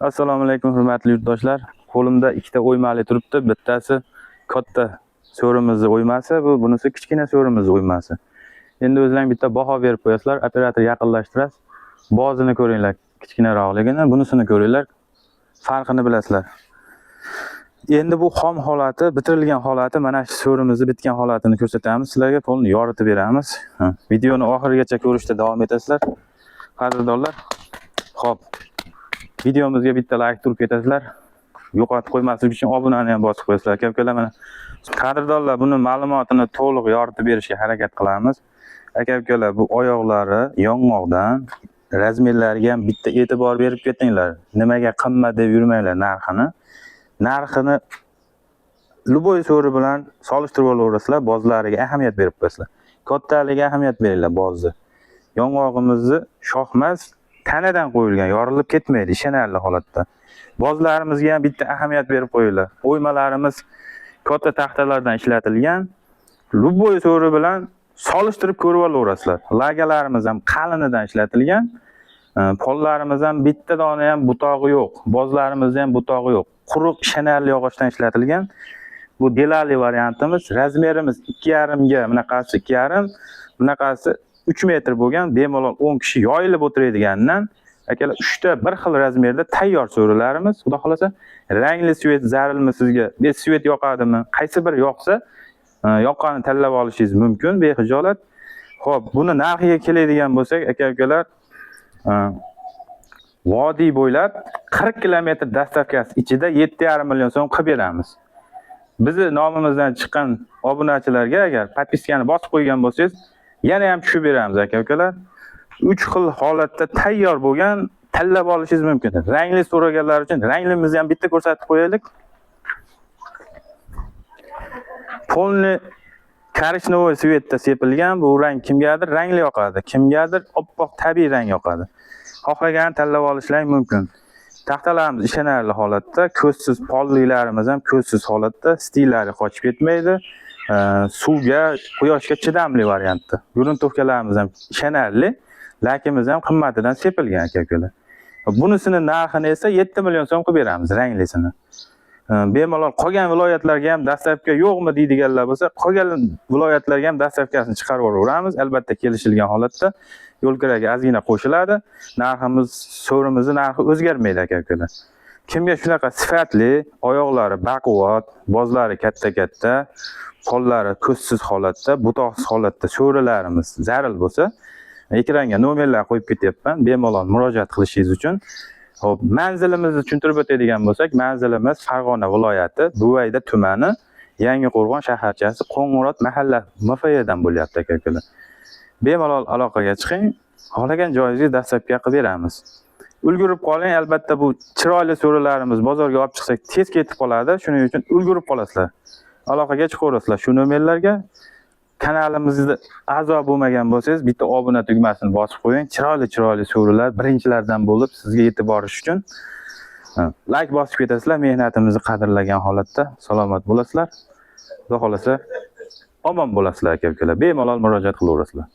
Assalomu alaykum hurmatli yurtdoshlar. Qo'limda ikkita o'ymali turibdi. Bittasi katta so'rimizni o'ymasi, bunisi kichkina so'rimizni o'ymasi. Endi o'zlaring bitta baho berib qo'yasizlar, operator yaqinlashtirasiz. Bozini ko'ringlar, kichkinaroqligini, bunisini ko'ringlar. Farqini bilasizlar. Endi bu xom holati, bitirilgan holati, mana shu so'rimizni bitgan holatini ko'rsatamiz. Sizlarga qo'lni yoritib beramiz. Videoni oxirigacha ko'rishda davom etasizlar. Qadrdonlar. Xo'p. Videomizga bitta like turib ketasizlar. Yo'qotib qo'ymaslik uchun obunani ham bosib qo'yasizlar. Aka-ukalar, mana qadrdonlar, buni ma'lumotini to'liq yoritib berishga harakat qilamiz. Aka-ukalar, bu oyoqlari yong'oqdan, razmerlariga ham bitta e'tibor berib ketinglar. Nimaga qimmat deb yurmanglar narxini. Narxini luboy so'ri bilan solishtirib olaverasizlar, bozlariga ahamiyat berib qo'yasizlar. Kattaligiga ahamiyat beringlar bozni. Yong'og'imizni shoxmas tanadan qo'yilgan, yorilib ketmaydi, ishonarli holatda. Bozlarimizga ham bitta ahamiyat berib qo'yinglar. O'ymalarimiz katta taxtalardan ishlatilgan. Luboy so'ri bilan solishtirib ko'rib olaverasizlar. Lagalarimiz ham qalinidan ishlatilgan. Pollarimiz ham bitta dona ham butog'i yo'q. Bozlarimiz ham butog'i yo'q. Quruq ishonarli yog'ochdan ishlatilgan. Bu delali variantimiz. Razmerimiz 2,5 ga, bunaqasi 2,5, bunaqasi 3 metr bo'lgan, bemalol 10 kishi yoyilib o'tiradiganidan akalar 3 ta bir xil razmerda tayyor so'rilarimiz. Xudo xolasa, rangli svet zarilmi sizga? Bes svet yoqadimi? Qaysi bir yoqsa, yoqqanini tanlab olishingiz mumkin bexijolat. Xo'p, buni narxiga keladigan bo'lsak, aka-ukalar, vodiy bo'ylab 40 kilometr dastavkasi ichida 7,5 million so'm qilib beramiz. Bizni nomimizdan chiqqan obunachilarga agar podpiskani bosib qo'ygan bo'lsangiz, yana ham tushib beramiz aka-ukalar. 3 xil holatda tayyor bo'lgan tanlab olishingiz mumkin. Rangli so'raganlar uchun ranglimizni ham bitta ko'rsatib qo'yaylik. Polni korishnovoy svetda sepilgan, bu rang kimgadir rangli yoqadi, kimgadir oppoq tabiiy rang yoqadi. Xohlagan tanlab olishlaring mumkin. Taxtalarimiz ishonarli holatda, ko'zsiz polliklarimiz ham ko'zsiz holatda, stillari qochib ketmaydi. Suvga, quyoshga chidamli variantda. Gruntovkalarimiz ham ishonarli, lakimiz ham qimmatidan sepilgan aka-ukalar. Bunisini narxini esa 7 million so'm qilib beramiz, ranglisini. Bemalol qolgan viloyatlarga ham dastavka yo'qmi deydiganlar bo'lsa, qolgan viloyatlarga ham dastavkasini chiqarib yuboramiz. Albatta kelishilgan holatda yo'lkiraga ozgina qo'shiladi. Narximiz, so'rimizni narxi o'zgarmaydi aka-ukalar. Kimga shunaqa sifatli, oyoqlari baquvvat, bozlari katta-katta, qo'llari ko'zsiz holatda, butoqsiz holatda so'rilarimiz zaril bo'lsa, ekranga nomerlar qo'yib ketyapman, bemalol murojaat qilishingiz uchun. Xo'p, manzilimizni tushuntirib o'tadigan bo'lsak, manzilimiz Farg'ona viloyati, Buvayda tumani, Yangiqo'rg'on shaharchasi, Qo'ng'irot mahalla MFYdan bo'lyapti aka-ukalar. Bemalol aloqaga chiqing, xohlagan joyingizga dastavka qilib beramiz. Ulgurib qoling, albatta bu chiroyli so'rilarimiz bozorga olib chiqsak tez ketib qoladi, shuning uchun ulgurib qolasizlar. Aloqaga chiqaverasizlar shu nomerlarga. Kanalimizda a'zo bo'lmagan bo'lsangiz, bitta obuna tugmasini bosib qo'ying. Chiroyli so'rilar birinchilardan bo'lib sizga yetib borish uchun like bosib ketasizlar. Mehnatimizni qadrlagan holatda salomat bo'lasizlar. Xudo xolasa omon bo'lasizlar aka-ukalar. Bemalol murojaat qilaverasizlar.